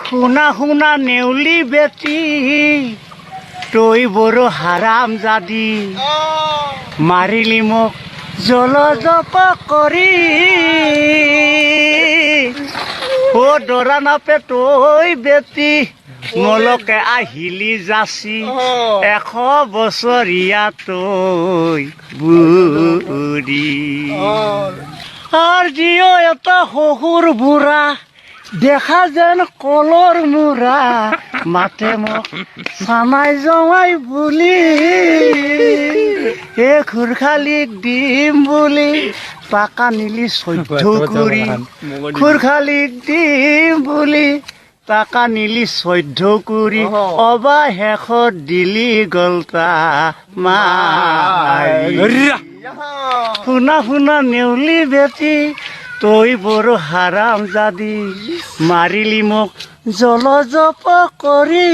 শুনা শুনা নেউলি বেটি তই বড় হাৰাম জাদি মাৰিলি মোক জলজপ কৰি অ দৰা নাপে তই বেটি মলকে আহিলি যাচি 100 বছৰীয়া তই বুঢ়ী আৰু যিও এটা শহুৰ বুঢ়া দেখা যেন কলৰ মূৰা মাতে মোক চানাই জমাই বুলি খুৰখালিক দিম বুলি পাকা নিলি 14 কৰি খুৰখালিক দিম বুলি টাকা নিলি 14 কৰি অবা শেষত দিলি গলতা মাৰি শুনা শুনা নেউলি বেটি তই বড় হাৰাম জাদি মাৰিলি মোক জলজপ কৰি